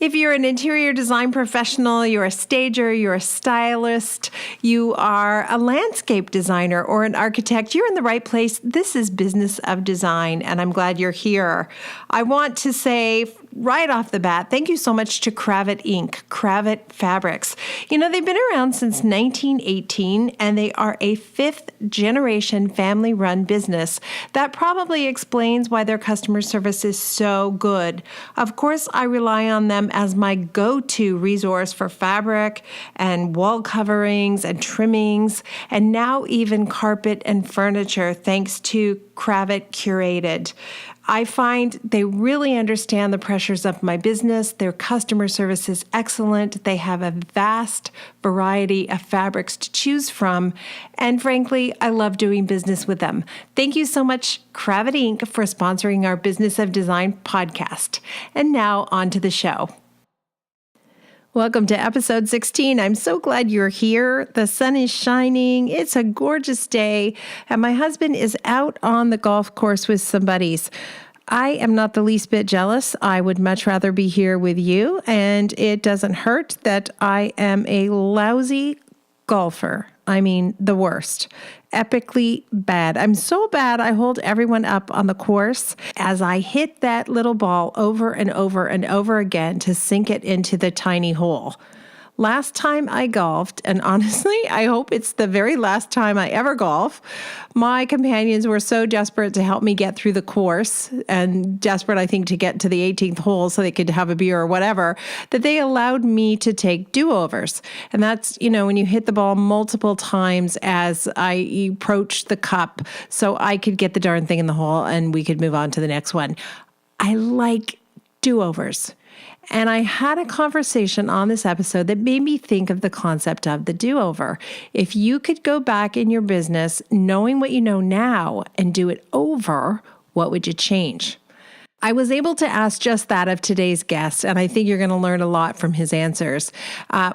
If you're an interior design professional, you're a stager, you're a stylist, you are a landscape designer or an architect, you're in the right place. This is Business of Design, and I'm glad you're here. I want to say right off the bat, thank you so much to Cravat Inc., Cravat Fabrics. You know, they've been around since 1918, and they are a fifth-generation family-run business. That probably explains why their customer service is so good. Of course, I rely on them as my go-to resource for fabric and wall coverings and trimmings, and now even carpet and furniture, thanks to Cravat Curated. I find they really understand the pressures of my business. Their customer service is excellent. They have a vast variety of fabrics to choose from. And frankly, I love doing business with them. Thank you so much, Cravat Inc., for sponsoring our Business of Design podcast. And now on to the show. Welcome to episode 16. I'm so glad you're here. The sun is shining. It's a gorgeous day. And my husband is out on the golf course with some buddies. I am not the least bit jealous. I would much rather be here with you. And it doesn't hurt that I am a lousy golfer. I mean, the worst. Epically bad. I'm so bad, I hold everyone up on the course as I hit that little ball over and over and over again to sink it into the tiny hole. Last time I golfed, and honestly, I hope it's the very last time I ever golf, my companions were so desperate to help me get through the course, and desperate, I think, to get to the 18th hole so they could have a beer or whatever, that they allowed me to take do-overs. And that's, you know, when you hit the ball multiple times as I approached the cup so I could get the darn thing in the hole and we could move on to the next one. I like do-overs. And I had a conversation on this episode that made me think of the concept of the do-over. If you could go back in your business knowing what you know now and do it over, what would you change? I was able to ask just that of today's guest, and I think you're going to learn a lot from his answers.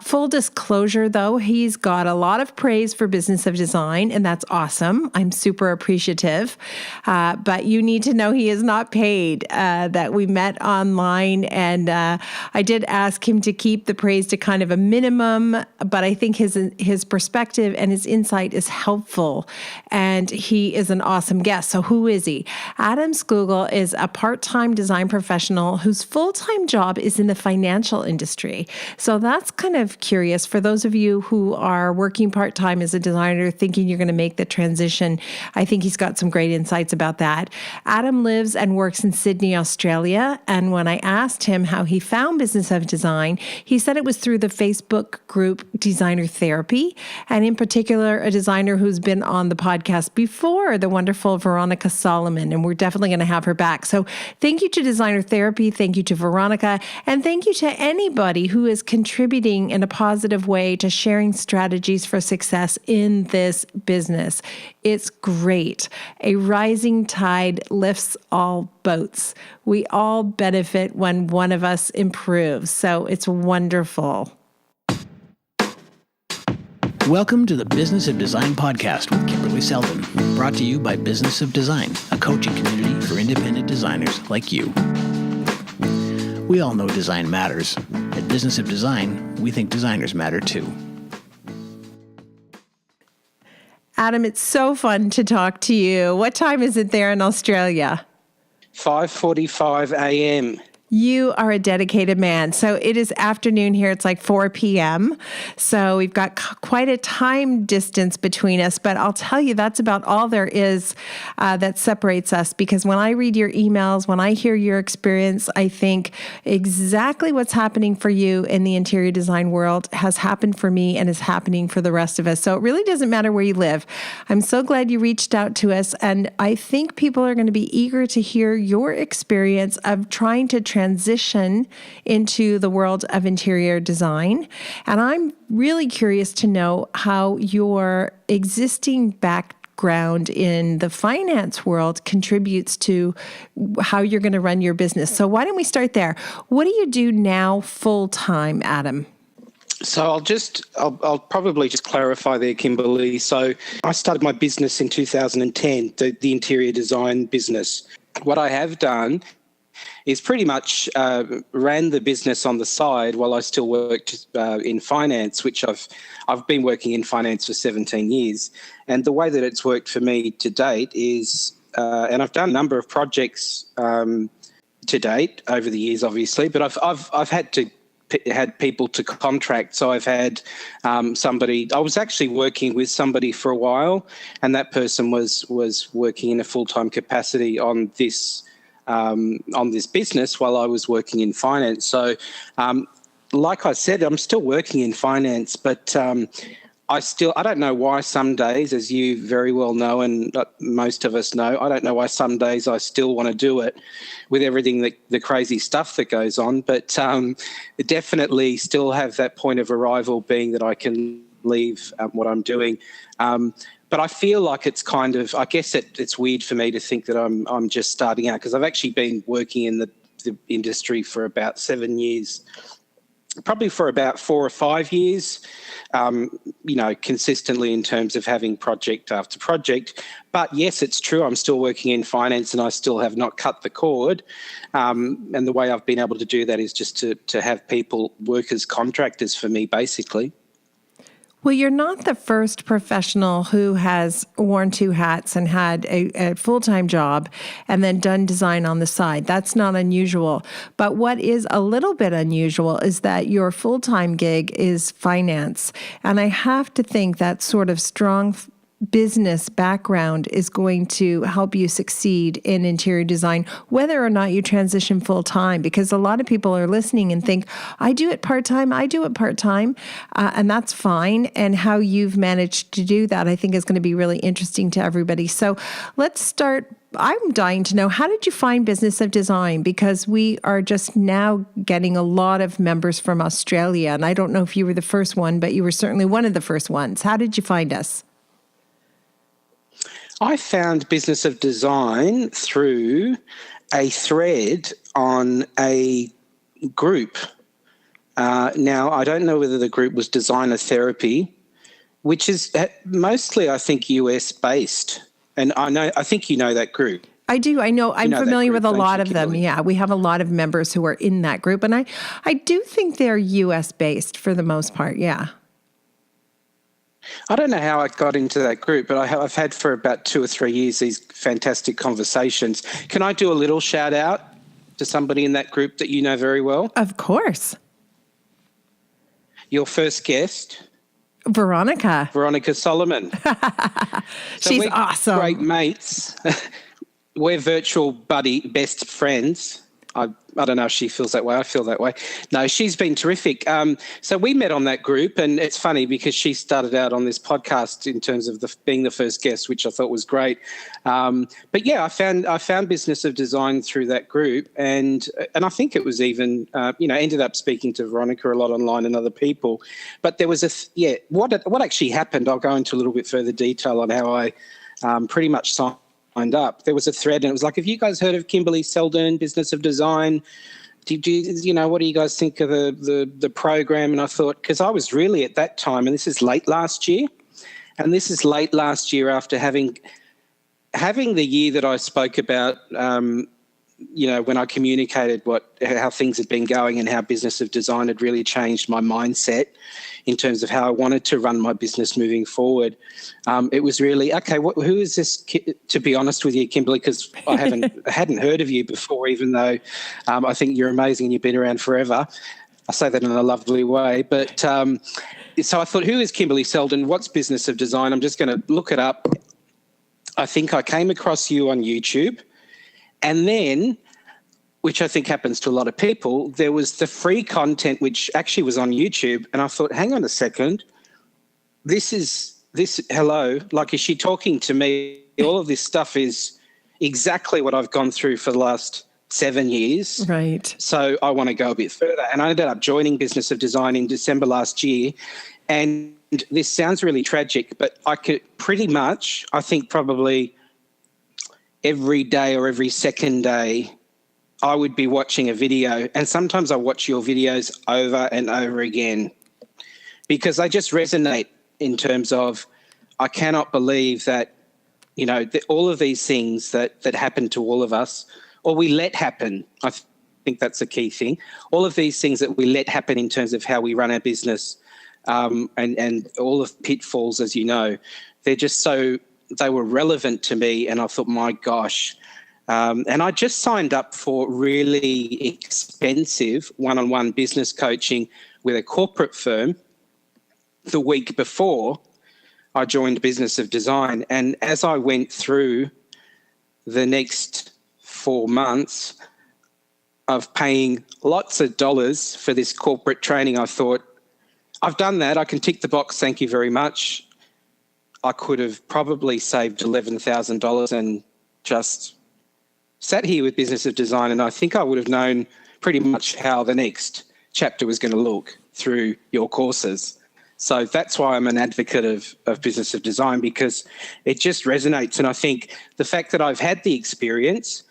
Full disclosure, though, he's got a lot of praise for Business of Design, and that's awesome. I'm super appreciative. But you need to know he is not paid, that we met online, and I did ask him to keep the praise to kind of a minimum, but I think his perspective and his insight is helpful, and he is an awesome guest. So who is he? Adam Scougall is a part-time design professional whose full-time job is in the financial industry. So that's kind of curious for those of you who are working part-time as a designer, thinking you're going to make the transition. I think he's got some great insights about that. Adam lives and works in Sydney, Australia. And when I asked him how he found Business of Design, he said it was through the Facebook group Designer Therapy, and in particular, a designer who's been on the podcast before, the wonderful Veronica Solomon, and we're definitely going to have her back. So thank you to Designer Therapy, thank you to Veronica, and thank you to anybody who is contributing in a positive way to sharing strategies for success in this business. It's great. A rising tide lifts all boats. We all benefit when one of us improves, so it's wonderful. Welcome to the Business of Design podcast with Kimberley Seldon, brought to you by Business of Design, a coaching community for independent designers like you. We all know design matters. At Business of Design, we think designers matter too. Adam, it's so fun to talk to you. What time is it there in Australia? 5:45 a.m. You are a dedicated man. So it is afternoon here. It's like 4 p.m. So we've got quite a time distance between us. But I'll tell you, that's about all there is that separates us. Because when I read your emails, when I hear your experience, I think exactly what's happening for you in the interior design world has happened for me and is happening for the rest of us. So it really doesn't matter where you live. I'm so glad you reached out to us. And I think people are going to be eager to hear your experience of trying to transition into the world of interior design. And I'm really curious to know how your existing background in the finance world contributes to how you're going to run your business. So why don't we start there? What do you do now full-time, Adam? So I'll probably just clarify there, Kimberley. So I started my business in 2010, the interior design business. What I have done is pretty much ran the business on the side while I still worked in finance, which I've been working in finance for 17 years. And the way that it's worked for me to date is, and I've done a number of projects to date over the years, obviously, but I've had people to contract. So I've had somebody. I was actually working with somebody for a while, and that person was working in a full-time capacity on this business while I was working in finance. So, like I said, I'm still working in finance, but I don't know why some days, as you very well know, and most of us know, I don't know why some days I still want to do it with everything, the crazy stuff that goes on, but definitely still have that point of arrival being that I can leave what I'm doing. But I feel like it's kind of, I guess it's weird for me to think that I'm just starting out, because I've actually been working in the industry for about 7 years. Probably for about 4 or 5 years, consistently in terms of having project after project. But yes, it's true, I'm still working in finance and I still have not cut the cord. And the way I've been able to do that is just to have people work as contractors for me, basically. Well, you're not the first professional who has worn two hats and had a full-time job and then done design on the side. That's not unusual. But what is a little bit unusual is that your full-time gig is finance. And I have to think that sort of strong business background is going to help you succeed in interior design, whether or not you transition full time, because a lot of people are listening and think, I do it part-time, and that's fine. And how you've managed to do that, I think, is going to be really interesting to everybody. So let's start. I'm dying to know, how did you find Business of Design? Because we are just now getting a lot of members from Australia. And I don't know if you were the first one, but you were certainly one of the first ones. How did you find us? I found Business of Design through a thread on a group. Now, I don't know whether the group was Designer Therapy, which is mostly, I think, US-based. And I think you know that group. I do. I know. I'm familiar with a lot of them. Kimberley? Yeah, we have a lot of members who are in that group. And I do think they're US-based for the most part, yeah. I don't know how I got into that group, but I've had for about 2 or 3 years these fantastic conversations. Can I do a little shout out to somebody in that group that you know very well? Of course. Your first guest, Veronica Solomon. She's awesome. Great mates. We're virtual best friends. I don't know if she feels that way. I feel that way. No, she's been terrific. So we met on that group, and it's funny because she started out on this podcast in terms of being the first guest, which I thought was great. But yeah, I found Business of Design through that group, and I think it was even ended up speaking to Veronica a lot online and other people. But there was what actually happened. I'll go into a little bit further detail on how I pretty much signed up. There was a thread, and it was like, have you guys heard of Kimberley Seldon, Business of Design? What do you guys think of the program? And I thought, because I was really at that time, and this is late last year after having the year that I spoke about, when I communicated how things had been going and how Business of Design had really changed my mindset in terms of how I wanted to run my business moving forward. It was really, okay, who is this, to be honest with you, Kimberley, because I hadn't heard of you before, even though I think you're amazing and you've been around forever. I say that in a lovely way. But so I thought, who is Kimberley Seldon? What's Business of Design? I'm just going to look it up. I think I came across you on YouTube. And then, which I think happens to a lot of people, there was the free content, which actually was on YouTube. And I thought, hang on a second, hello, like, is she talking to me? All of this stuff is exactly what I've gone through for the last 7 years. Right. So I want to go a bit further. And I ended up joining Business of Design in December last year. And this sounds really tragic, but I could pretty much, I think probably every day or every second day, I would be watching a video, and sometimes I watch your videos over and over again because they just resonate in terms of, I cannot believe that, all of these things that happen to all of us, or we let happen. I think that's a key thing. All of these things that we let happen in terms of how we run our business, and all of the pitfalls, as you know, they were relevant to me, and I thought, my gosh. And I just signed up for really expensive one-on-one business coaching with a corporate firm the week before I joined Business of Design. And as I went through the next 4 months of paying lots of dollars for this corporate training, I thought, I've done that. I can tick the box. Thank you very much. I could have probably saved $11,000 and just sat here with Business of Design, and I think I would have known pretty much how the next chapter was going to look through your courses. So that's why I'm an advocate of Business of Design, because it just resonates. And I think the fact that I've had the experience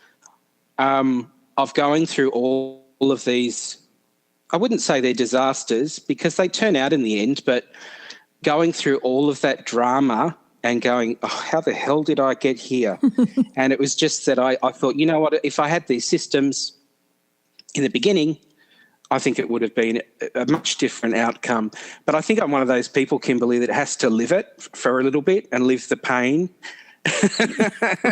of going through all of these, I wouldn't say they're disasters because they turn out in the end, but going through all of that drama and going, oh, how the hell did I get here? And it was just that I thought, you know what, if I had these systems in the beginning, I think it would have been a much different outcome. But I think I'm one of those people, Kimberley, that has to live it for a little bit and live the pain.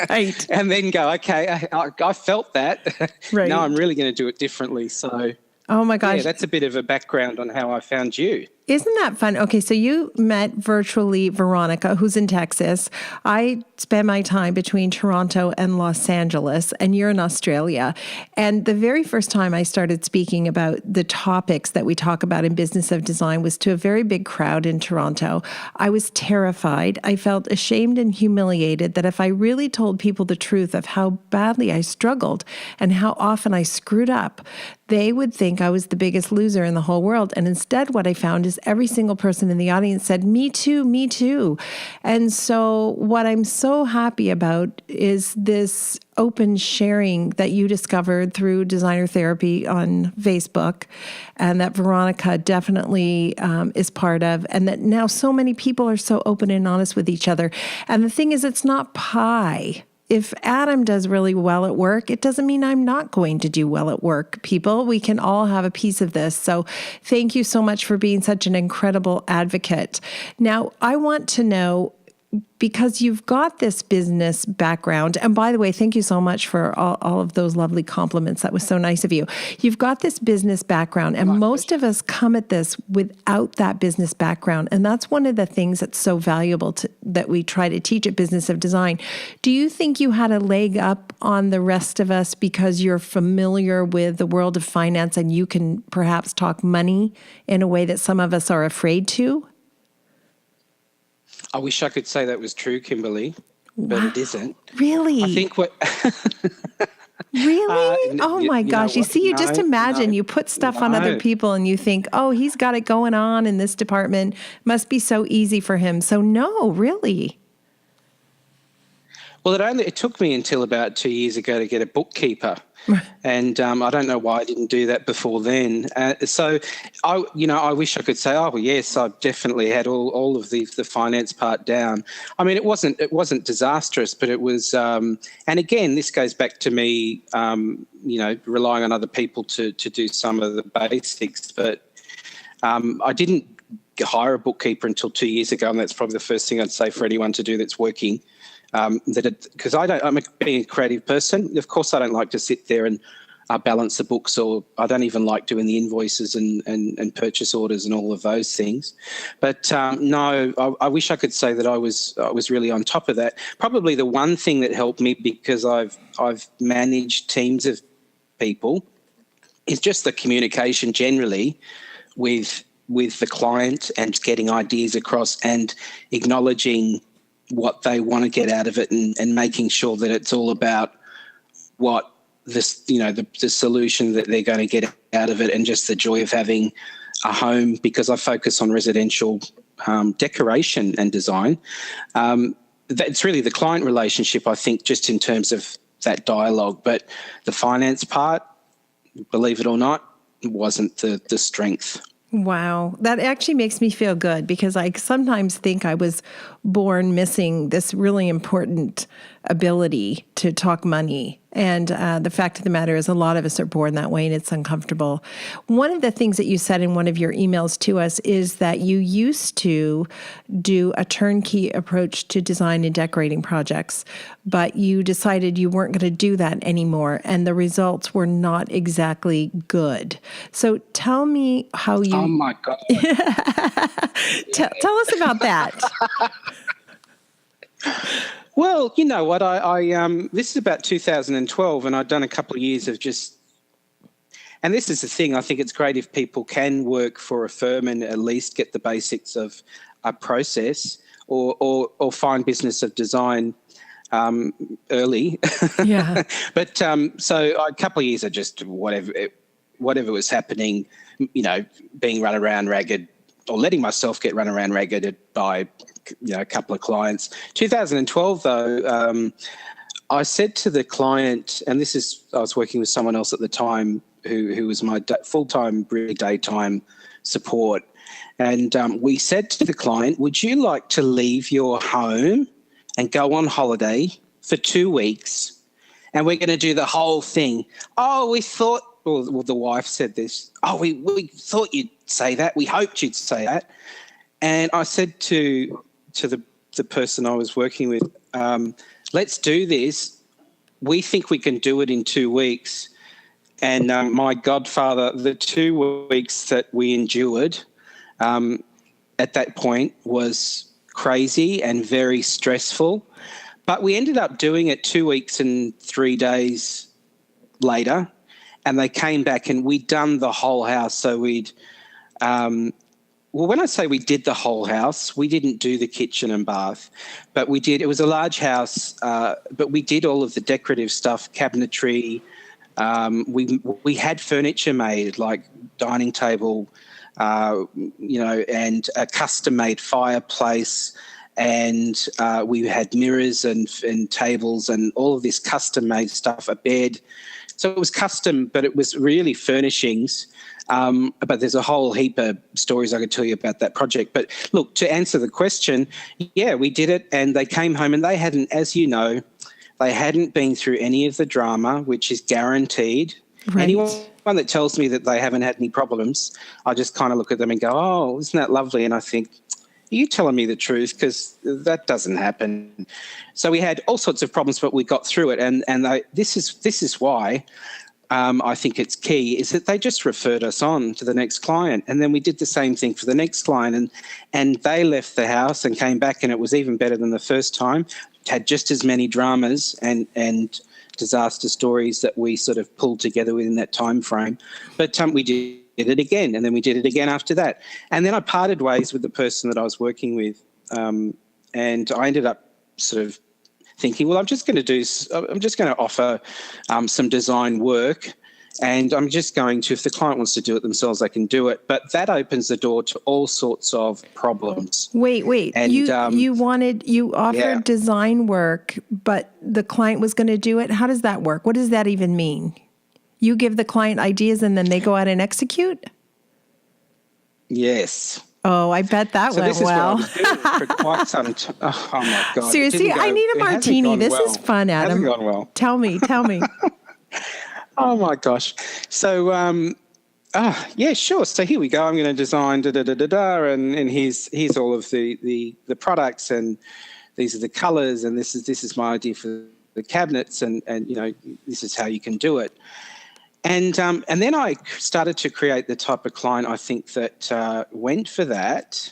Right. And then go, okay, I felt that. Right. Now I'm really going to do it differently. So, oh my gosh. Yeah, that's a bit of a background on how I found you. Isn't that fun? Okay, so you met virtually Veronica, who's in Texas. I spend my time between Toronto and Los Angeles, and you're in Australia. And the very first time I started speaking about the topics that we talk about in Business of Design was to a very big crowd in Toronto. I was terrified. I felt ashamed and humiliated that if I really told people the truth of how badly I struggled and how often I screwed up, they would think I was the biggest loser in the whole world. And instead, what I found is every single person in the audience said, me too, me too. And so what I'm so happy about is this open sharing that you discovered through Designer Therapy on Facebook, and that Veronica definitely is part of, and that now so many people are so open and honest with each other. And the thing is, it's not pie. If Adam does really well at work, it doesn't mean I'm not going to do well at work, people. We can all have a piece of this. So thank you so much for being such an incredible advocate. Now, I want to know, because you've got this business background, and by the way, thank you so much for all of those lovely compliments. That was so nice of you. You've got this business background, and most of us come at this without that business background. And that's one of the things that's so valuable that we try to teach at Business of Design. Do you think you had a leg up on the rest of us because you're familiar with the world of finance and you can perhaps talk money in a way that some of us are afraid to? I wish I could say that was true, Kimberley, but it isn't. Really? I think what... Really? Oh my gosh. You see, you just imagine you put stuff on other No. people and you think, oh, he's got it going on in this department. Must be so easy for him. So no, really. Well, it took me until about 2 years ago to get a bookkeeper. And I don't know why I didn't do that before then. So I wish I could say, oh, well, yes, I definitely had all of the finance part down. I mean, it wasn't disastrous, but it was. And again, this goes back to me, relying on other people to do some of the basics. But I didn't hire a bookkeeper until 2 years ago, and that's probably the first thing I'd say for anyone to do that's working. Because I'm being a creative person. Of course, I don't like to sit there and balance the books, or I don't even like doing the invoices and purchase orders and all of those things. But no, I wish I could say that I was really on top of that. Probably the one thing that helped me, because I've managed teams of people, is just the communication generally with the client and getting ideas across and acknowledging what they want to get out of it, and making sure that it's all about what this, the solution that they're going to get out of it, and just the joy of having a home, because I focus on residential decoration and design. That's really the client relationship, I think, just in terms of that dialogue. But the finance part, believe it or not, wasn't the strength. Wow. That actually makes me feel good, because I sometimes think I was born missing this really important ability to talk money And the fact of the matter is a lot of us are born that way and it's uncomfortable. One of the things that you said in one of your emails to us is that you used to do a turnkey approach to design and decorating projects, but you decided you weren't going to do that anymore and the results were not exactly good. So tell me how you... Oh, my God. Tell us about that. Well, you know what, this is about 2012 and I'd done a couple of years of just, and this is the thing, I think it's great if people can work for a firm and at least get the basics of a process or find business of design early. Yeah. But so a couple of years of just whatever was happening, you know, being run around ragged or letting myself get run around ragged by, you know, a couple of clients. 2012, though, I said to the client, and I was working with someone else at the time who was my full-time, really daytime support. And we said to the client, would you like to leave your home and go on holiday for 2 weeks? And we're going to do the whole thing. Oh, we thought, well, the wife said this. Oh, we thought you'd say that. We hoped you'd say that. And I said to the person I was working with, let's do this. We think we can do it in 2 weeks. And my godfather, the 2 weeks that we endured at that point was crazy and very stressful. But we ended up doing it 2 weeks and 3 days later. And they came back and we'd done the whole house. So we'd, well, when I say we did the whole house, we didn't do the kitchen and bath, but we did, it was a large house, but we did all of the decorative stuff, cabinetry. We had furniture made, like dining table, you know, and a custom-made fireplace. And we had mirrors and tables and all of this custom-made stuff, a bed. So it was custom, but it was really furnishings. But there's a whole heap of stories I could tell you about that project. But look, to answer the question, yeah, we did it and they came home and they hadn't, as you know, they hadn't been through any of the drama, which is guaranteed. Right. Anyone that tells me that they haven't had any problems, I just kind of look at them and go, oh, isn't that lovely? And I think, are you telling me the truth? Because that doesn't happen. So we had all sorts of problems, but we got through it. And this is why I think it's key, is that they just referred us on to the next client. And then we did the same thing for the next client. And they left the house and came back and it was even better than the first time. It had just as many dramas and disaster stories that we sort of pulled together within that time frame. But we did it again, and then we did it again after that. And then I parted ways with the person that I was working with, and I ended up sort of thinking, well, I'm just going to offer some design work, and I'm just going to, if the client wants to do it themselves, they can do it. But that opens the door to all sorts of problems. Wait. And, you offered yeah. design work, but the client was going to do it. How does that work? What does that even mean? You give the client ideas and then they go out and execute? Yes. Oh, I bet that went well. This is what I was doing for quite some time. Oh, my God. Seriously, I need a martini. This is fun, Adam. It hasn't gone well. Tell me. Oh, my gosh. So, yeah, sure. So here we go. I'm going to design and here's all of the products, and these are the colours, and this is my idea for the cabinets, and you know, this is how you can do it. And then I started to create the type of client I think that went for that.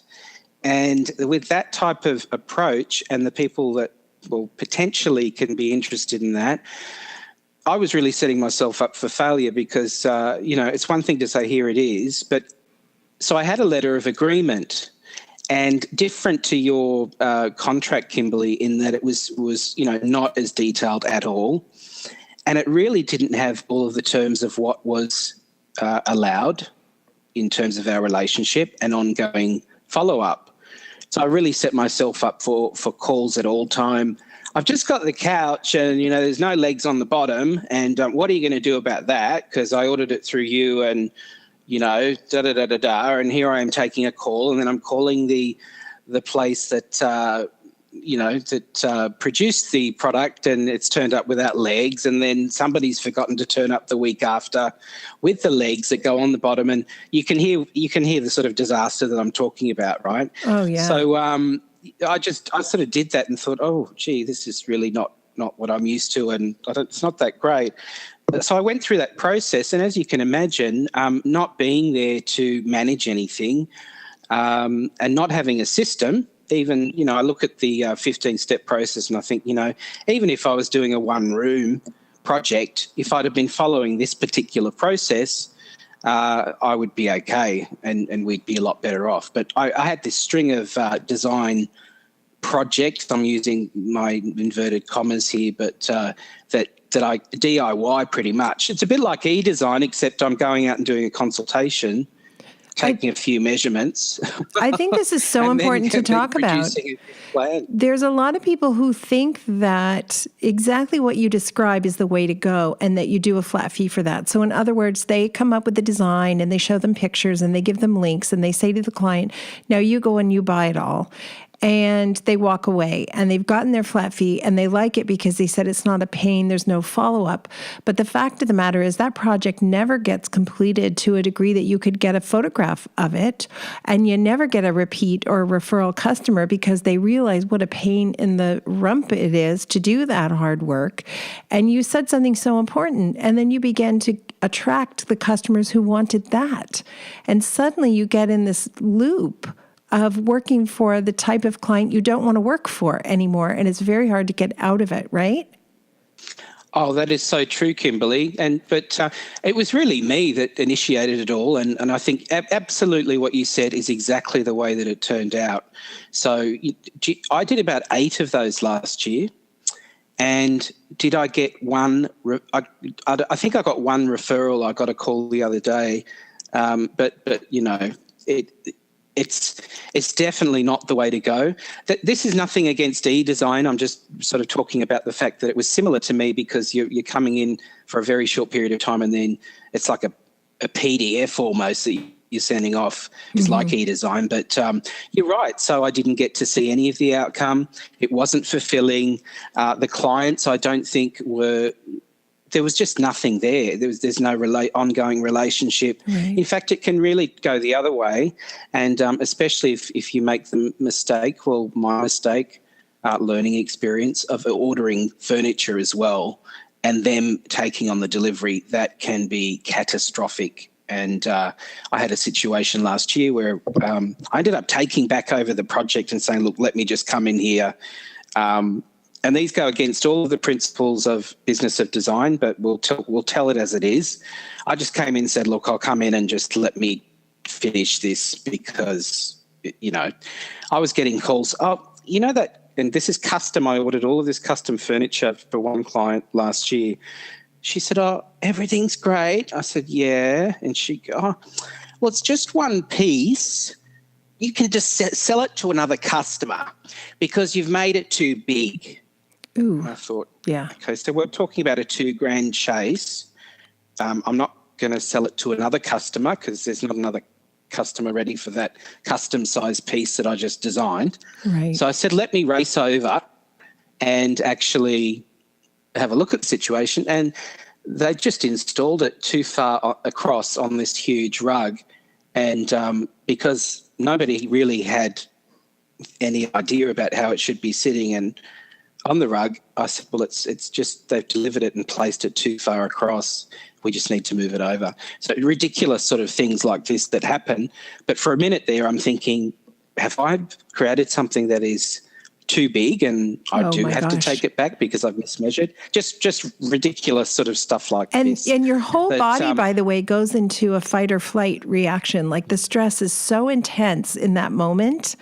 And with that type of approach and the people that will potentially can be interested in that, I was really setting myself up for failure because, you know, it's one thing to say, here it is. But so I had a letter of agreement, and different to your contract, Kimberley, in that it was, you know, not as detailed at all. And it really didn't have all of the terms of what was allowed in terms of our relationship and ongoing follow-up. So I really set myself up for calls at all time. I've just got the couch and, you know, there's no legs on the bottom. And what are you going to do about that? Because I ordered it through you and, you know, And here I am taking a call, and then I'm calling the place that that produced the product, and it's turned up without legs, and then somebody's forgotten to turn up the week after with the legs that go on the bottom, and you can hear the sort of disaster that I'm talking about, right? Oh yeah. So I sort of did that and thought, oh gee, this is really not what I'm used to, and it's not that great. So I went through that process, and as you can imagine, not being there to manage anything, and not having a system. Even, I look at the 15-step process and I think, even if I was doing a one-room project, if I'd have been following this particular process, I would be okay and we'd be a lot better off. But I had this string of design projects. I'm using my inverted commas here, but that I DIY pretty much. It's a bit like e-design, except I'm going out and doing a consultation, taking a few measurements. I think this is so important to talk about. There's a lot of people who think that exactly what you describe is the way to go and that you do a flat fee for that. So in other words, they come up with the design and they show them pictures and they give them links and they say to the client, now you go and you buy it all. And they walk away and they've gotten their flat fee and they like it because they said it's not a pain, there's no follow-up. But the fact of the matter is that project never gets completed to a degree that you could get a photograph of it, and you never get a repeat or a referral customer because they realize what a pain in the rump it is to do that hard work. And you said something so important, and then you began to attract the customers who wanted that. And suddenly you get in this loop of working for the type of client you don't want to work for anymore. And it's very hard to get out of it, right? Oh, that is so true, Kimberley. But it was really me that initiated it all. And I think absolutely what you said is exactly the way that it turned out. So I did about 8 of those last year. And did I get one? I think I got one referral. I got a call the other day. But it's definitely not the way to go. This is nothing against e-design. I'm just sort of talking about the fact that it was similar to me because you're coming in for a very short period of time and then it's like a PDF almost that you're sending off. It's like e-design, but you're right. So I didn't get to see any of the outcome. It wasn't fulfilling. The clients, I don't think there was just nothing there. There's no ongoing relationship. Right. In fact, it can really go the other way, and especially if you make the mistake, well, my mistake, learning experience of ordering furniture as well and them taking on the delivery, that can be catastrophic. And I had a situation last year where I ended up taking back over the project and saying, look, let me just come in here. And these go against all of the principles of business of design, but we'll tell it as it is. I just came in and said, look, I'll come in and just let me finish this because, I was getting calls. Oh, that, and this is custom. I ordered all of this custom furniture for one client last year. She said, oh, everything's great. I said, yeah. And she go, oh, well, it's just one piece. You can just sell it to another customer because you've made it too big. Ooh. And I thought, yeah. Okay, so we're talking about a $2,000 chase. I'm not going to sell it to another customer because there's not another customer ready for that custom size piece that I just designed. Right. So I said, let me race over and actually have a look at the situation. And they just installed it too far across on this huge rug. And because nobody really had any idea about how it should be sitting and on the rug, I said, well, it's just they've delivered it and placed it too far across. We just need to move it over. So ridiculous sort of things like this that happen. But for a minute there, I'm thinking, have I created something that is too big and I do have to take it back because I've mismeasured? Just ridiculous sort of stuff like this. And your whole body, by the way, goes into a fight or flight reaction. Like the stress is so intense in that moment.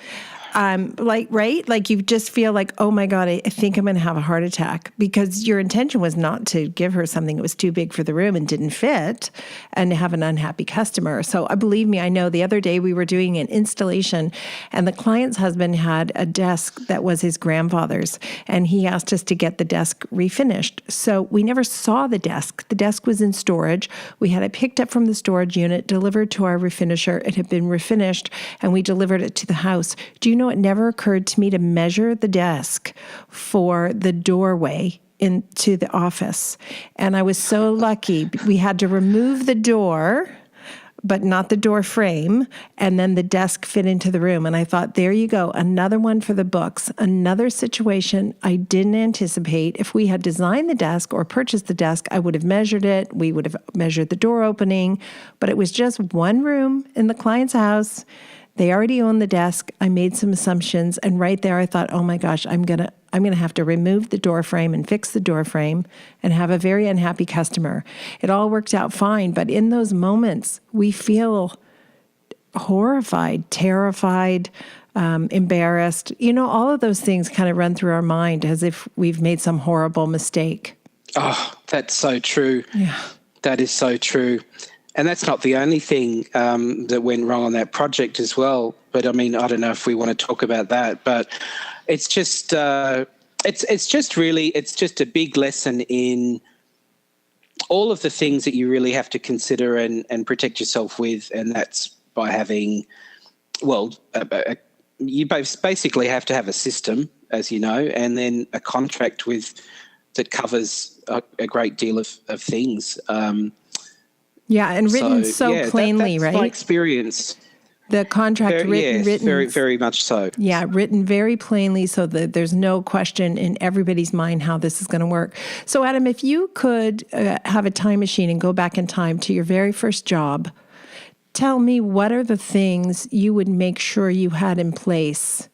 Like you just feel like, oh my God, I think I'm going to have a heart attack, because your intention was not to give her something that was too big for the room and didn't fit and have an unhappy customer. So believe me, I know the other day we were doing an installation and the client's husband had a desk that was his grandfather's and he asked us to get the desk refinished. So we never saw the desk. The desk was in storage. We had it picked up from the storage unit, delivered to our refinisher. It had been refinished and we delivered it to the house. Do you it never occurred to me to measure the desk for the doorway into the office. And I was so lucky. We had to remove the door, but not the door frame, and then the desk fit into the room. And I thought, there you go, another one for the books, another situation I didn't anticipate. If we had designed the desk or purchased the desk, I would have measured it. We would have measured the door opening, but it was just one room in the client's house. They already owned the desk. I made some assumptions, and right there I thought, oh my gosh, I'm gonna have to remove the door frame and fix the door frame and have a very unhappy customer. It all worked out fine, but in those moments, we feel horrified, terrified, embarrassed. All of those things kind of run through our mind as if we've made some horrible mistake. Oh, that's so true. Yeah. That is so true. And that's not the only thing that went wrong on that project as well. But I mean, I don't know if we want to talk about that, but it's just it's just a big lesson in all of the things that you really have to consider and protect yourself with. And that's by having, you basically have to have a system, as you know, and then a contract that covers a great deal of things. Yeah, and written plainly, that's right? My experience. The contract written very, very much so. Yeah, written very plainly so that there's no question in everybody's mind how this is going to work. So, Adam, if you could have a time machine and go back in time to your very first job, tell me what are the things you would make sure you had in place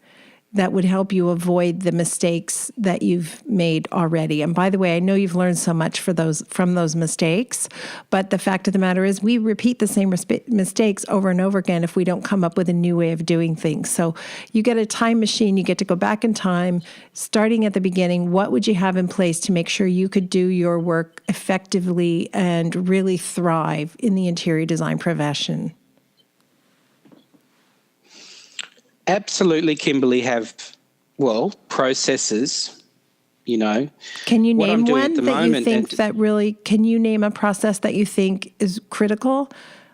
that would help you avoid the mistakes that you've made already. And by the way, I know you've learned so much from those mistakes, but the fact of the matter is we repeat the same mistakes over and over again if we don't come up with a new way of doing things. So you get a time machine, you get to go back in time, starting at the beginning. What would you have in place to make sure you could do your work effectively and really thrive in the interior design profession? Absolutely, Kimberley, have, processes, Can you name one that moment, you think can you name a process that you think is critical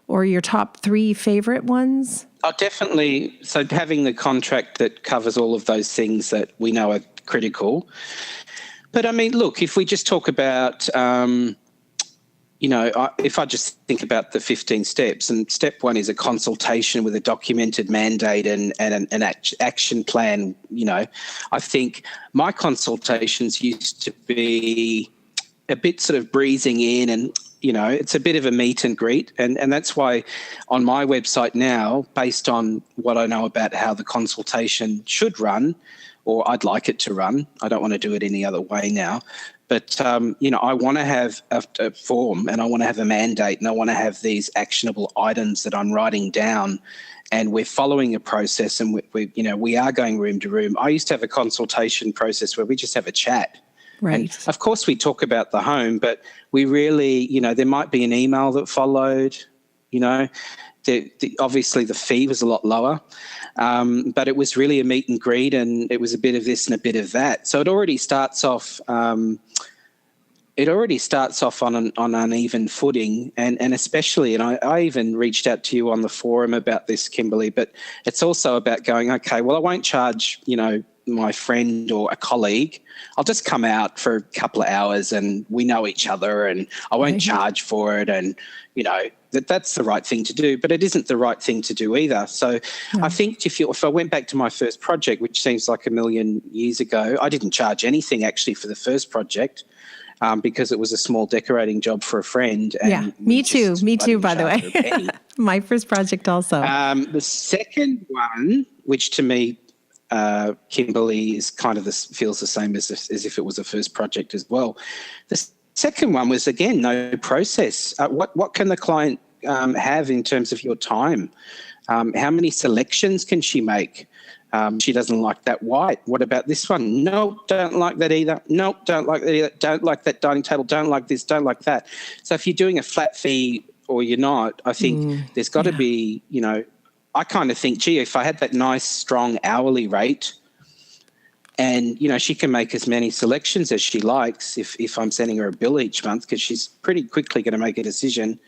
or your top 3 favorite ones? Oh, definitely. So having the contract that covers all of those things that we know are critical. But I mean, look, if we just talk about, if I just think about the 15 steps, and step 1 is a consultation with a documented mandate and an action plan. I think my consultations used to be a bit sort of breezing in and, it's a bit of a meet and greet. And that's why on my website now, based on what I know about how the consultation should run, or I'd like it to run, I don't want to do it any other way now. But, I want to have a form and I want to have a mandate and I want to have these actionable items that I'm writing down, and we're following a process and we are going room to room. I used to have a consultation process where we just have a chat. Right. And of course we talk about the home, but we really, there might be an email that followed, obviously the fee was a lot lower, but it was really a meet and greet, and it was a bit of this and a bit of that. So it already starts off on an uneven footing, and especially, and I even reached out to you on the forum about this, Kimberley, but it's also about going, okay, well, I won't charge, my friend or a colleague. I'll just come out for a couple of hours and we know each other and I won't charge for it, and, that's the right thing to do, but it isn't the right thing to do either. So I think if I went back to my first project, which seems like a million years ago, I didn't charge anything actually for the first project because it was a small decorating job for a friend. And me too, by the way. My first project also. The second one, which to me, Kimberley, is kind of feels the same as if it was a first project as well. The second one was, again, no process. What can the client have in terms of your time? How many selections can she make? She doesn't like that white. What about this one? No, don't like that either. No, don't like that either. Don't like that dining table. Don't like this. Don't like that. So if you're doing a flat fee or you're not, I think there's got to be, I kind of think, gee, if I had that nice, strong hourly rate and, she can make as many selections as she likes if I'm sending her a bill each month, because she's pretty quickly going to make a decision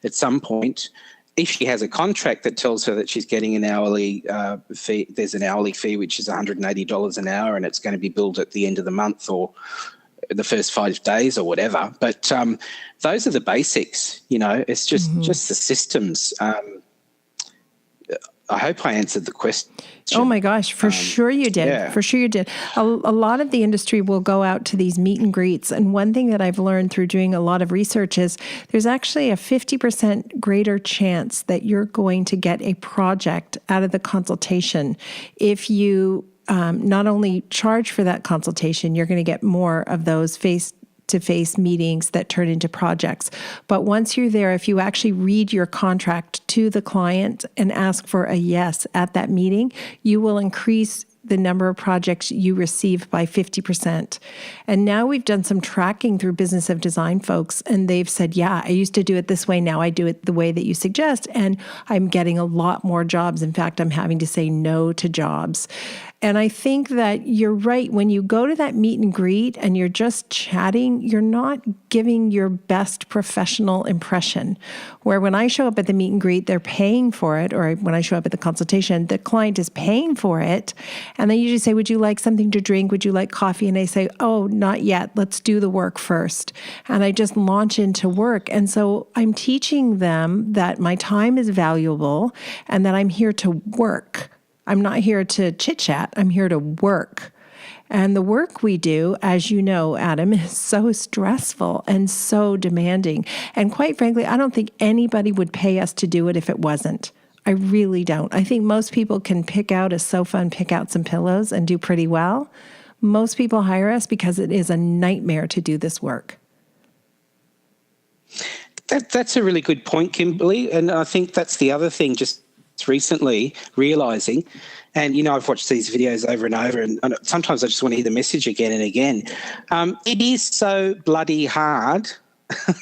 at some point. if she has a contract that tells her that she's getting an hourly fee, there's an hourly fee which is $180 an hour, and it's going to be billed at the end of the month or the first 5 days or whatever. But those are the basics, it's just the systems. I hope I answered the question. Oh my gosh, for sure you did. Yeah. For sure you did. A lot of the industry will go out to these meet and greets. And one thing that I've learned through doing a lot of research is there's actually a 50% greater chance that you're going to get a project out of the consultation if you not only charge for that consultation, you're going to get more of those face-to-face meetings that turn into projects. But once you're there, if you actually read your contract to the client and ask for a yes at that meeting, you will increase the number of projects you receive by 50%. And now we've done some tracking through Business of Design folks, and they've said, yeah, I used to do it this way. Now I do it the way that you suggest, and I'm getting a lot more jobs. In fact, I'm having to say no to jobs. And I think that you're right. When you go to that meet and greet and you're just chatting, you're not giving your best professional impression. Where when I show up at the meet and greet, they're paying for it. Or when I show up at the consultation, the client is paying for it. And they usually say, would you like something to drink? Would you like coffee? And I say, oh, not yet. Let's do the work first. And I just launch into work. And so I'm teaching them that my time is valuable and that I'm here to work. I'm not here to chit-chat. I'm here to work. And the work we do, as you know, Adam, is so stressful and so demanding. And quite frankly, I don't think anybody would pay us to do it if it wasn't. I really don't. I think most people can pick out a sofa and pick out some pillows and do pretty well. Most people hire us because it is a nightmare to do this work. That's a really good point, Kimberley. And I think that's the other thing, just recently realising, and I've watched these videos over and over, and sometimes I just want to hear the message again and again. It is so bloody hard.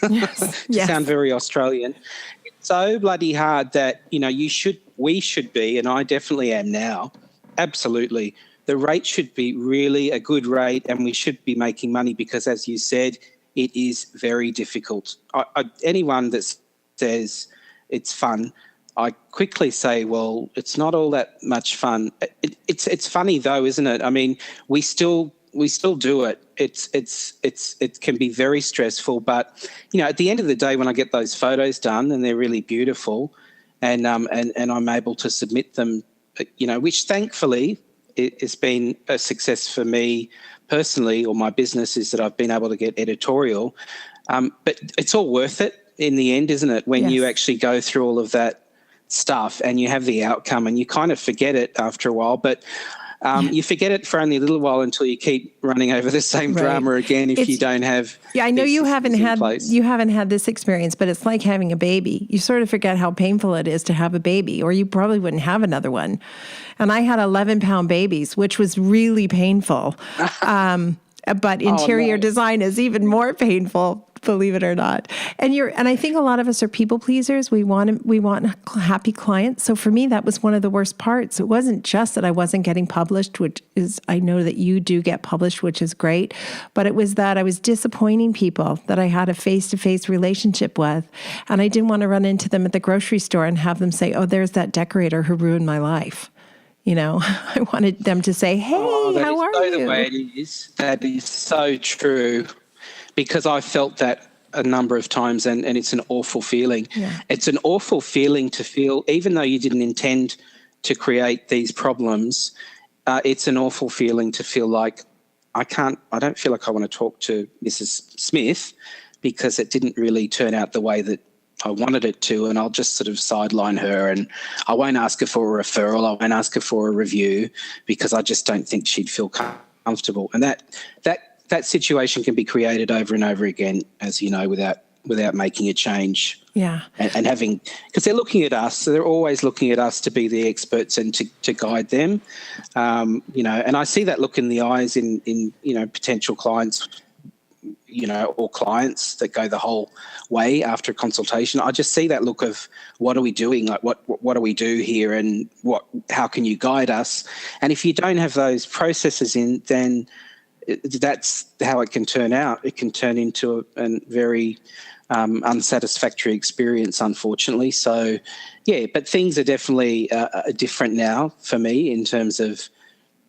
Yes. To sound very Australian, it's so bloody hard that we should be, and I definitely am now. Absolutely, the rate should be really a good rate, and we should be making money because, as you said, it is very difficult. Anyone that says it's fun, I quickly say, well, it's not all that much fun. It's funny though, isn't it? I mean, we still do it. It can be very stressful, but at the end of the day, when I get those photos done and they're really beautiful, and I'm able to submit them, which thankfully it's been a success for me personally, or my business, is that I've been able to get editorial. But it's all worth it in the end, isn't it? When you actually go through all of that stuff and you have the outcome, and you kind of forget it after a while, but you forget it for only a little while until you keep running over the same drama again if you don't have. Yeah, I know you haven't had this experience, but it's like having a baby. You sort of forget how painful it is to have a baby, or you probably wouldn't have another one. And I had 11-pound babies, which was really painful. But interior design is even more painful, believe it or not. And I think a lot of us are people pleasers. We want happy clients. So for me, that was one of the worst parts. It wasn't just that I wasn't getting published, which is, I know that you do get published, which is great, but it was that I was disappointing people that I had a face-to-face relationship with. And I didn't want to run into them at the grocery store and have them say, oh, there's that decorator who ruined my life. I wanted them to say, hey, how are you? The way it is. That is so true, because I felt that a number of times, and it's an awful feeling. Yeah. It's an awful feeling to feel, even though you didn't intend to create these problems, it's an awful feeling to feel like I don't feel like I want to talk to Mrs. Smith because it didn't really turn out the way that I wanted it to, and I'll just sort of sideline her, and I won't ask her for a referral. I won't ask her for a review because I just don't think she'd feel comfortable. And that situation can be created over and over again, as you know, without making a change. Yeah. And having, because they're looking at us, so they're always looking at us to be the experts and to guide them. And I see that look in the eyes in potential clients, or clients that go the whole way after a consultation. I just see that look of, what are we doing? Like, what do we do here? And how can you guide us? And if you don't have those processes in, then that's how it can turn out. It can turn into a very unsatisfactory experience, unfortunately. So, yeah, but things are definitely different now for me in terms of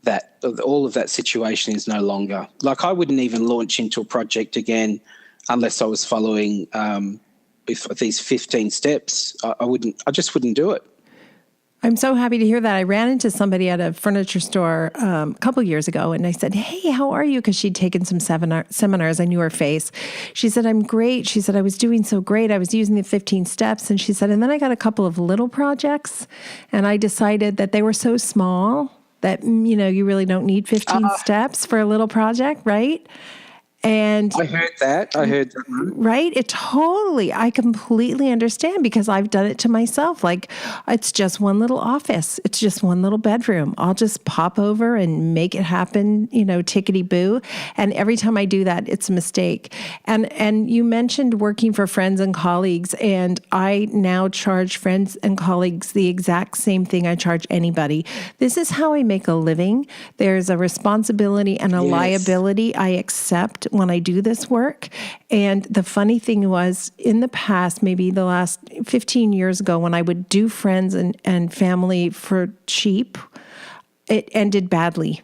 that. All of that situation is no longer. Like, I wouldn't even launch into a project again unless I was following with these 15 steps. I just wouldn't do it. I'm so happy to hear that. I ran into somebody at a furniture store a couple years ago, and I said, "Hey, how are you?" Because she'd taken some seminars. I knew her face. She said, "I'm great." She said, "I was doing so great. I was using the 15 steps." And she said, "And then I got a couple of little projects, and I decided that they were so small that, you really don't need 15 steps for a little project, right?" And I heard that. right? I completely understand because I've done it to myself. Like, it's just one little office. It's just one little bedroom. I'll just pop over and make it happen, tickety boo. And every time I do that, it's a mistake. And you mentioned working for friends and colleagues, and I now charge friends and colleagues the exact same thing I charge anybody. This is how I make a living. There's a responsibility and a liability I accept when I do this work. And the funny thing was, in the past, maybe the last 15 years ago, when I would do friends and family for cheap, it ended badly.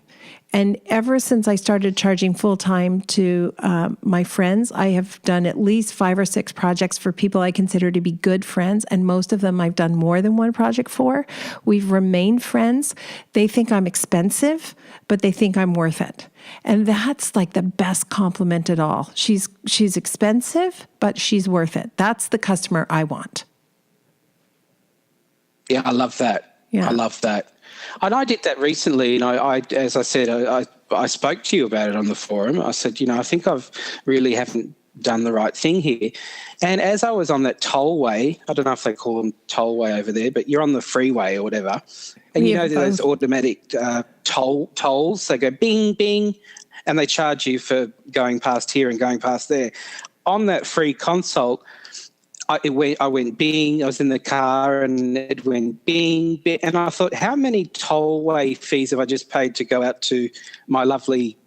And ever since I started charging full-time to my friends, I have done at least 5 or 6 projects for people I consider to be good friends, and most of them I've done more than one project for. We've remained friends. They think I'm expensive, but they think I'm worth it. And that's like the best compliment at all. She's expensive, but she's worth it. That's the customer I want. Yeah, I love that. Yeah. I love that. And I did that recently. As I said, I spoke to you about it on the forum. I said, I think I've really haven't done the right thing here. And as I was on that tollway, I don't know if they call them tollway over there, but you're on the freeway or whatever. And those automatic tolls, they go bing, bing, and they charge you for going past here and going past there. On that free consult, I went bing, I was in the car and it went bing, bing. And I thought, how many tollway fees have I just paid to go out to my lovely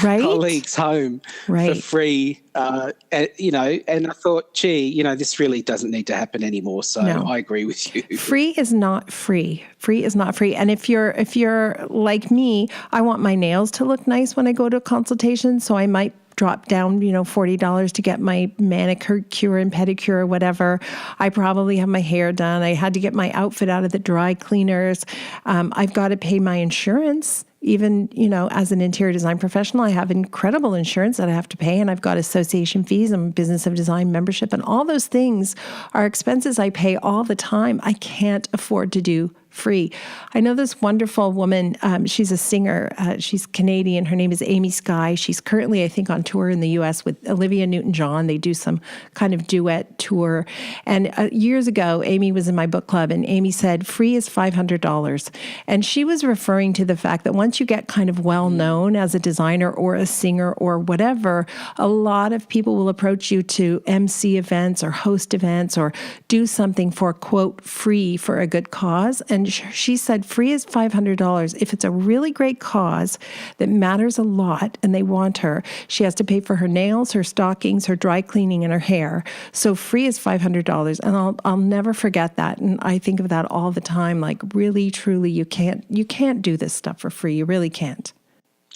colleague's home for free? And I thought, gee, this really doesn't need to happen anymore. So no. I agree with you. Free is not free. Free is not free. And if you're like me, I want my nails to look nice when I go to a consultation. So I might drop down, $40 to get my manicure and pedicure or whatever. I probably have my hair done. I had to get my outfit out of the dry cleaners. I've got to pay my insurance. Even, as an interior design professional, I have incredible insurance that I have to pay, and I've got association fees and Business of Design membership, and all those things are expenses I pay all the time. I can't afford to do free. I know this wonderful woman. She's a singer. She's Canadian. Her name is Amy Sky. She's currently, I think, on tour in the U.S. with Olivia Newton-John. They do some kind of duet tour. And years ago, Amy was in my book club, and Amy said, free is $500. And she was referring to the fact that once you get kind of well-known as a designer or a singer or whatever, a lot of people will approach you to MC events or host events or do something for, quote, free for a good cause. And she said free is $500. If it's a really great cause that matters a lot and they want her, she has to pay for her nails, her stockings, her dry cleaning, and her hair. So free is $500. And I'll never forget that. And I think of that all the time. Like, really, truly, you can't do this stuff for free. You really can't.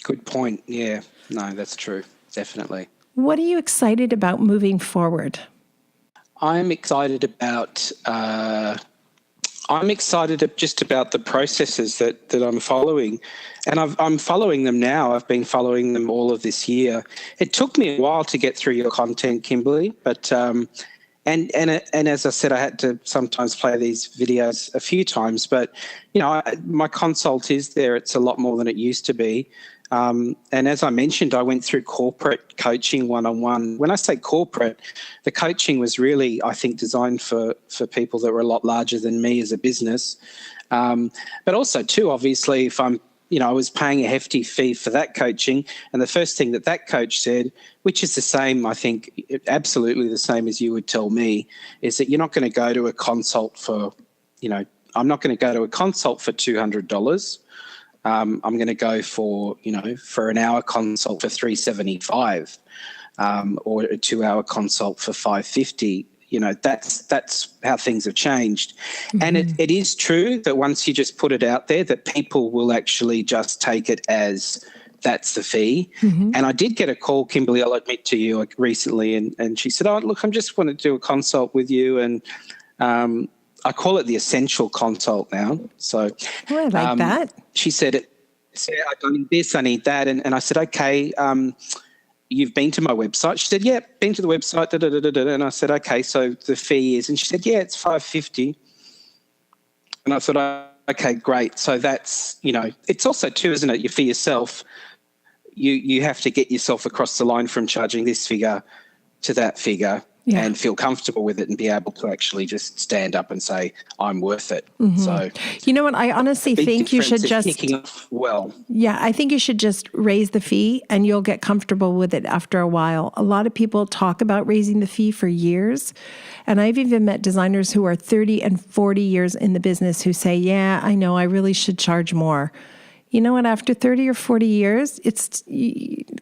Good point. Yeah. No, that's true. Definitely. What are you excited about moving forward? I'm excited about just about the processes that I'm following, and I'm following them now. I've been following them all of this year. It took me a while to get through your content, Kimberley, but and as I said, I had to sometimes play these videos a few times. But my consult is there. It's a lot more than it used to be. And as I mentioned, I went through corporate coaching one-on-one. When I say corporate, the coaching was really, I think, designed for people that were a lot larger than me as a business. But also, too, obviously, if I was paying a hefty fee for that coaching, and the first thing that coach said, which is the same, I think, absolutely the same as you would tell me, is that you're not going to go to a consult for, I'm not going to go to a consult for $200. I'm going to go for an hour consult for $375. or a 2-hour consult for $5.50. That's how things have changed. Mm-hmm. And it is true that once you just put it out there, that people will actually just take it as that's the fee. Mm-hmm. And I did get a call, Kimberley, I'll admit to you, recently, and she said, look, I just want to do a consult with you. And I call it the essential consult now. So I like that. She said, I need this, I need that. And I said, okay, you've been to my website? She said, yeah, been to the website. And I said, okay, so the fee is, and she said, yeah, it's $5.50. And I thought, okay, great. So that's, it's also too, isn't it? You for yourself, you have to get yourself across the line from charging this figure to that figure. Yeah. And feel comfortable with it and be able to actually just stand up and say, I'm worth it. Mm-hmm. So, you know what? I honestly think you should just kicking off well. Yeah, I think you should just raise the fee and you'll get comfortable with it after a while. A lot of people talk about raising the fee for years. And I've even met designers who are 30 and 40 years in the business who say, yeah, I know, I really should charge more. You know what? After 30 or 40 years,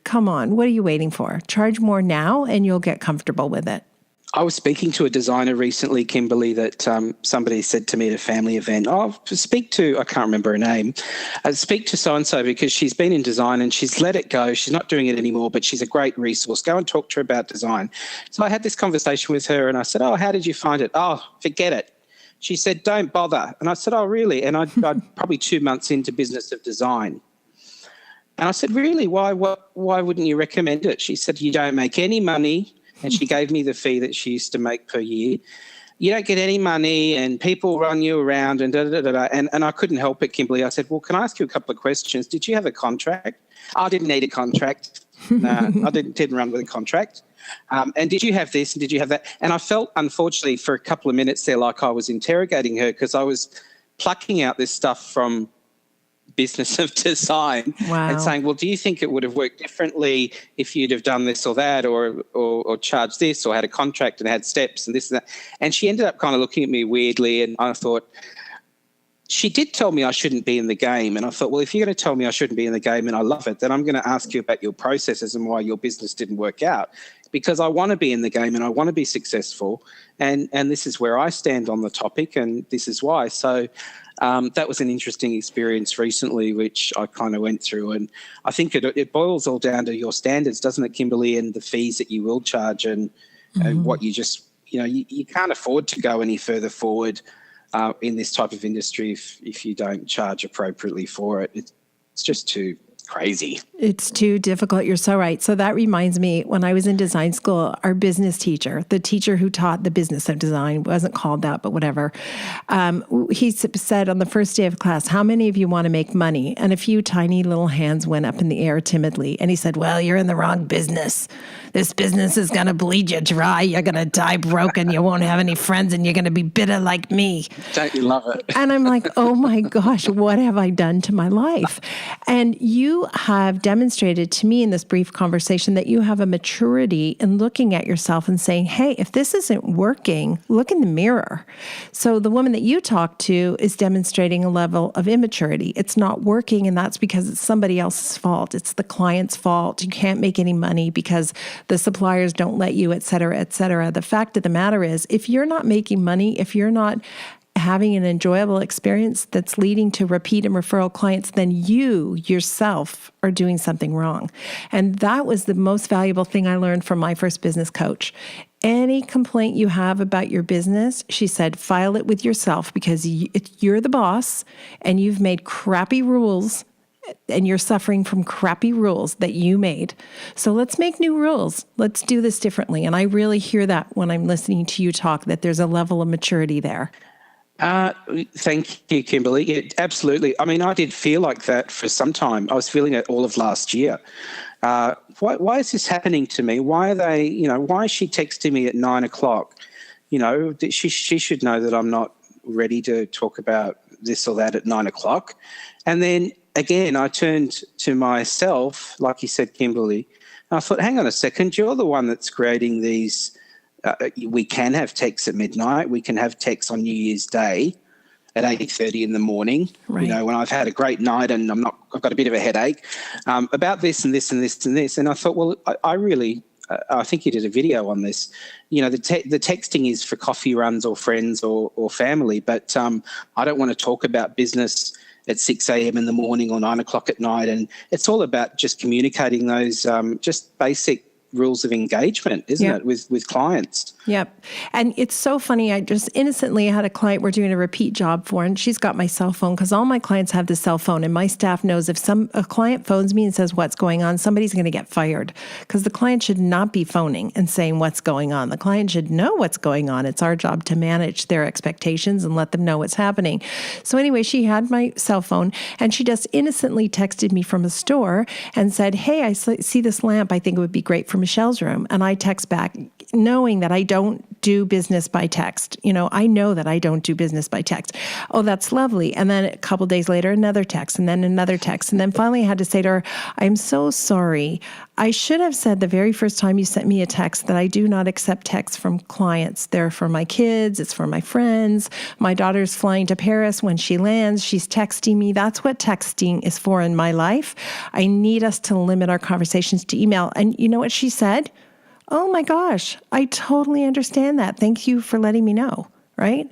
come on, what are you waiting for? Charge more now and you'll get comfortable with it. I was speaking to a designer recently, Kimberley, that somebody said to me at a family event, I can't remember her name, speak to so-and-so because she's been in design and she's let it go. She's not doing it anymore, but she's a great resource. Go and talk to her about design. So I had this conversation with her and I said, how did you find it? Forget it. She said, don't bother. And I said, really? And I'd probably 2 months into business of design. And I said, really? Why wouldn't you recommend it? She said, you don't make any money. And she gave me the fee that she used to make per year. You don't get any money and people run you around and da-da-da-da. And I couldn't help it, Kimberley. I said, well, can I ask you a couple of questions? Did you have a contract? I didn't need a contract. No, I didn't run with a contract. And did you have this and did you have that? And I felt, unfortunately, for a couple of minutes there like I was interrogating her because I was plucking out this stuff from business of design. Wow. And saying, well, do you think it would have worked differently if you'd have done this or that or charged this or had a contract and had steps and this and that? And she ended up kind of looking at me weirdly and I thought, she did tell me I shouldn't be in the game. And I thought, well, if you're going to tell me I shouldn't be in the game and I love it, then I'm going to ask you about your processes and why your business didn't work out because I want to be in the game and I want to be successful. And this is where I stand on the topic and this is why. So that was an interesting experience recently, which I kind of went through. And I think it boils all down to your standards, doesn't it, Kimberley, and the fees that you will charge and what you just, you can't afford to go any further forward in this type of industry if you don't charge appropriately for it. It's just too crazy. It's too difficult. You're so right. So that reminds me, when I was in design school, our business teacher, the teacher who taught the business of design, wasn't called that, but whatever. He said on the first day of class, how many of you want to make money? And a few tiny little hands went up in the air timidly. And he said, well, you're in the wrong business. This business is going to bleed you dry. You're going to die broken. You won't have any friends and you're going to be bitter like me. Don't you love it? And I'm like, oh my gosh, what have I done to my life? And you have demonstrated to me in this brief conversation that you have a maturity in looking at yourself and saying, hey, if this isn't working, look in the mirror. So the woman that you talked to is demonstrating a level of immaturity. It's not working, and that's because it's somebody else's fault. It's the client's fault. You can't make any money because the suppliers don't let you, et cetera, et cetera. The fact of the matter is, if you're not making money, if you're not having an enjoyable experience that's leading to repeat and referral clients, then you yourself are doing something wrong. And that was the most valuable thing I learned from my first business coach. Any complaint you have about your business, she said, file it with yourself because you're the boss and you've made crappy rules and you're suffering from crappy rules that you made. So let's make new rules. Let's do this differently. And I really hear that when I'm listening to you talk, that there's a level of maturity there. Thank you, Kimberley. Yeah, absolutely. I mean, I did feel like that for some time. I was feeling it all of last year. Why is this happening to me? Why are they, why is she texting me at 9 o'clock? She should know that I'm not ready to talk about this or that at 9 o'clock. And then again, I turned to myself, like you said, Kimberley, and I thought, hang on a second, you're the one that's creating these. We can have texts at midnight. We can have texts on New Year's Day at 8:30 in the morning. Right. When I've had a great night and I've got a bit of a headache about this and this and this and this. And I thought, well, I really I think you did a video on this. You know, the texting is for coffee runs or friends or family, but I don't want to talk about business at 6 a.m. in the morning or 9 o'clock at night. And it's all about just communicating those just basic rules of engagement, isn't it, with clients? Yep. And it's so funny. I just innocently had a client we're doing a repeat job for, and she's got my cell phone because all my clients have the cell phone. And my staff knows if a client phones me and says what's going on, somebody's going to get fired, because the client should not be phoning and saying what's going on. The client should know what's going on. It's our job to manage their expectations and let them know what's happening. So anyway, she had my cell phone, and she just innocently texted me from a store and said, hey, I see this lamp. I think it would be great for Michelle's room. And I text back, knowing that I don't do business by text. You know, I know that I don't do business by text. Oh, that's lovely. And then a couple days later, another text, and then another text. And then finally I had to say to her, I'm so sorry. I should have said the very first time you sent me a text that I do not accept texts from clients. They're for my kids. It's for my friends. My daughter's flying to Paris. When she lands, she's texting me. That's what texting is for in my life. I need us to limit our conversations to email. And you know what she said? Oh my gosh, I totally understand that. Thank you for letting me know, right?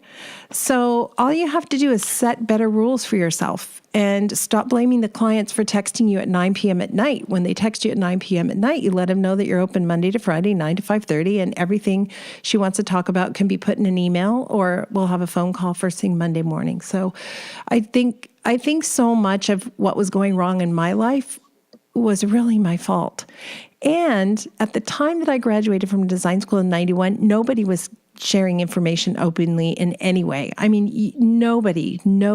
So all you have to do is set better rules for yourself and stop blaming the clients for texting you at 9 p.m. at night. When they text you at 9 p.m. at night, you let them know that you're open Monday to Friday, 9 to 5:30, and everything she wants to talk about can be put in an email, or we'll have a phone call first thing Monday morning. So I think so much of what was going wrong in my life was really my fault. And at the time that I graduated from design school in 91, nobody was sharing information openly in any way. I mean, no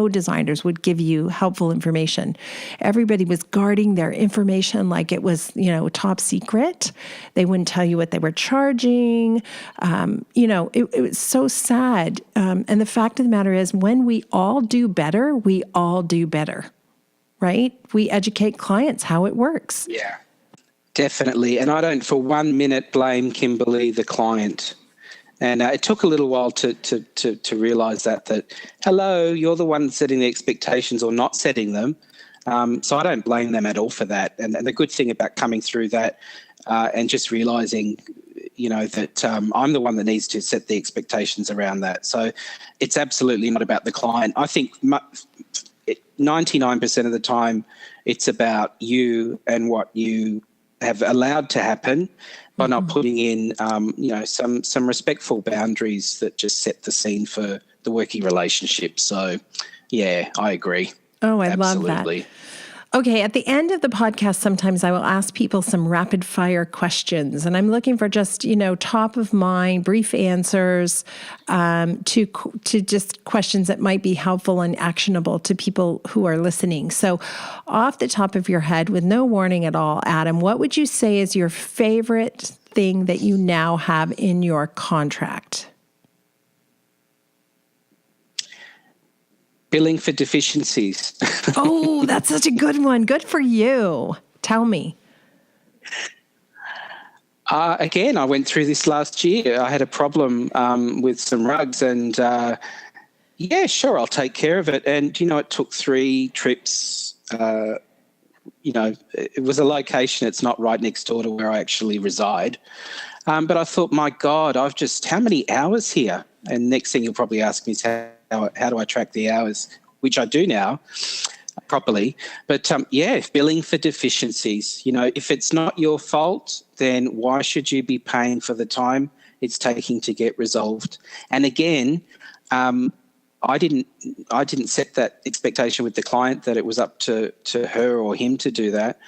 designers would give you helpful information. Everybody was guarding their information like it was, top secret. They wouldn't tell you what they were charging. It was so sad. And the fact of the matter is, when we all do better, we all do better, right? We educate clients how it works. Yeah. Definitely. And I don't for 1 minute blame Kimberley, the client. And it took a little while to realise that, hello, you're the one setting the expectations or not setting them. So I don't blame them at all for that. And the good thing about coming through that and just realising, that I'm the one that needs to set the expectations around that. So it's absolutely not about the client. I think 99% of the time it's about you and what you have allowed to happen by not putting in, some respectful boundaries that just set the scene for the working relationship. So, yeah, I agree. Oh, I Absolutely. love that. Okay, at the end of the podcast, sometimes I will ask people some rapid fire questions, and I'm looking for just, top of mind, brief answers to just questions that might be helpful and actionable to people who are listening. So off the top of your head, with no warning at all, Adam, what would you say is your favorite thing that you now have in your contract? Billing for deficiencies. Oh, that's such a good one. Good for you. Tell me. Again, I went through this last year. I had a problem with some rugs and, sure, I'll take care of it. And, it took 3 trips. It was a location. It's not right next door to where I actually reside. But I thought, my God, how many hours here? And next thing you'll probably ask me is how do I track the hours, which I do now properly. But, billing for deficiencies. If it's not your fault, then why should you be paying for the time it's taking to get resolved? And again, I didn't set that expectation with the client that it was up to her or him to do that.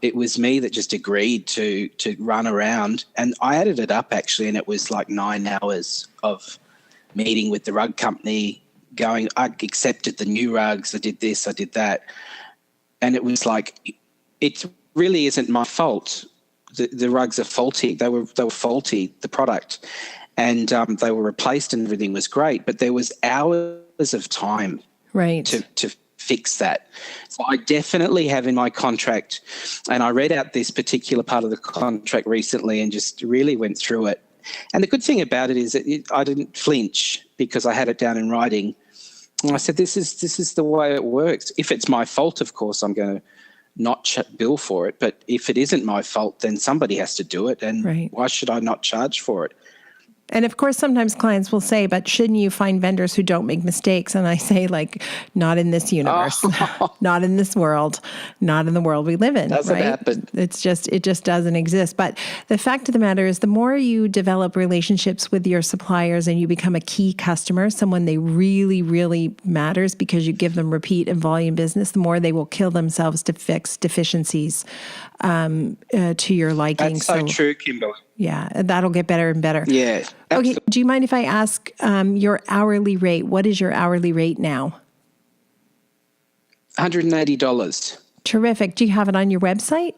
It was me that just agreed to run around, and I added it up actually, and it was like 9 hours of meeting with the rug company, I accepted the new rugs, I did this, I did that. And it was like, it really isn't my fault. The rugs are faulty. They were faulty, the product. And they were replaced and everything was great, but there was hours of time to fix that. So I definitely have in my contract, and I read out this particular part of the contract recently and just really went through it. And the good thing about it is that I didn't flinch because I had it down in writing. And I said, this is the way it works. If it's my fault, of course, I'm going to not bill for it. But if it isn't my fault, then somebody has to do it. And Right. why should I not charge for it? And of course, sometimes clients will say, but shouldn't you find vendors who don't make mistakes? And I say, like, not in this universe, not in this world, not in the world we live in. Doesn't right? happen. It just doesn't exist. But the fact of the matter is, the more you develop relationships with your suppliers and you become a key customer, someone they really, really matters because you give them repeat and volume business, the more they will kill themselves to fix deficiencies to your liking. That's so true, Kimberley. Yeah, that'll get better and better. Yeah. Absolutely. Okay, do you mind if I ask your hourly rate? What is your hourly rate now? $180. Terrific. Do you have it on your website?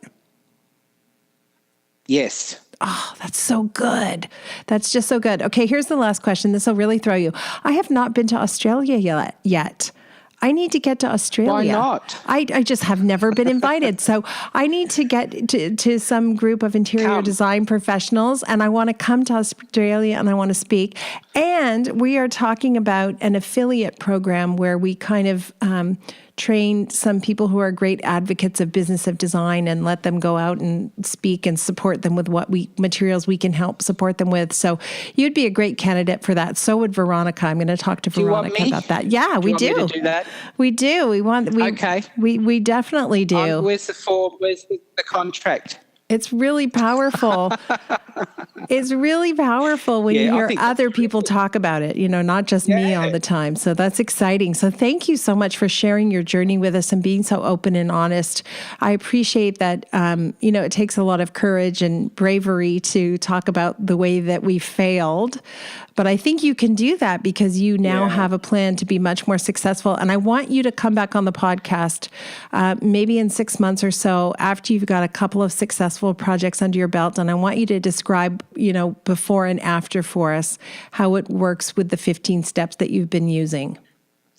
Yes. Oh, that's so good. That's just so good. Okay, here's the last question. This will really throw you. I have not been to Australia yet. I need to get to Australia. Why not? I just have never been invited. So I need to get to some group of interior design professionals, and I want to come to Australia and I want to speak. And we are talking about an affiliate program where we kind of train some people who are great advocates of business of design and let them go out and speak and support them with what materials we can help support them with. So you'd be a great candidate for that. So would Veronica. I'm going to talk to Veronica about that. Yeah, we do. You want me to do that? We do. Okay. We definitely do. Where's the form? Where's the contract? It's really powerful. It's really powerful when you hear other people talk about it, not just me all the time. So that's exciting. So thank you so much for sharing your journey with us and being so open and honest. I appreciate that, it takes a lot of courage and bravery to talk about the way that we failed. But I think you can do that because you now have a plan to be much more successful. And I want you to come back on the podcast maybe in 6 months or so after you've got a couple of successful projects under your belt. And I want you to describe, before and after for us, how it works with the 15 steps that you've been using.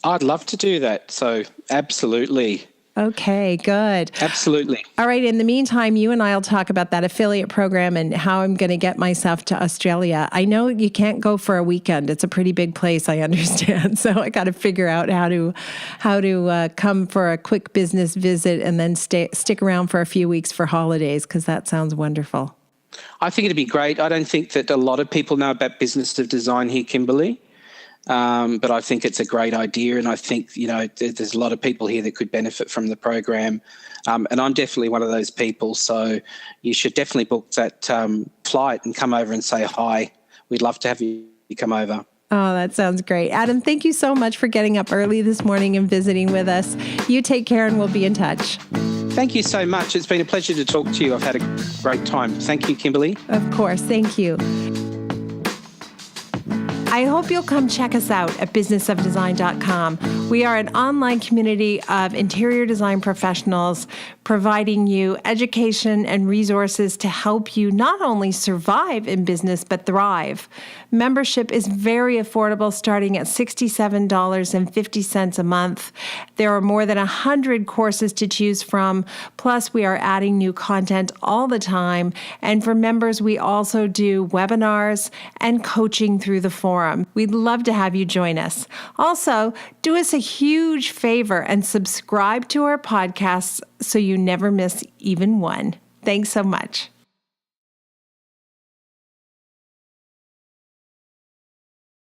I'd love to do that. So absolutely. Okay, good. Absolutely. All right. In the meantime, you and I will talk about that affiliate program and how I'm going to get myself to Australia. I know you can't go for a weekend. It's a pretty big place, I understand. So I got to figure out how to come for a quick business visit and then stick around for a few weeks for holidays, because that sounds wonderful. I think it'd be great. I don't think that a lot of people know about business of design here, Kimberley. But I think it's a great idea, and I think, there's a lot of people here that could benefit from the program, and I'm definitely one of those people, so you should definitely book that flight and come over and say hi. We'd love to have you come over. Oh, that sounds great. Adam, thank you so much for getting up early this morning and visiting with us. You take care, and we'll be in touch. Thank you so much. It's been a pleasure to talk to you. I've had a great time. Thank you, Kimberley. Of course. Thank you. I hope you'll come check us out at businessofdesign.com. We are an online community of interior design professionals providing you education and resources to help you not only survive in business, but thrive. Membership is very affordable, starting at $67.50 a month. There are more than 100 courses to choose from. Plus, we are adding new content all the time. And for members, we also do webinars and coaching through the forum. We'd love to have you join us. Also, do us a huge favor and subscribe to our podcasts so you never miss even one. Thanks so much.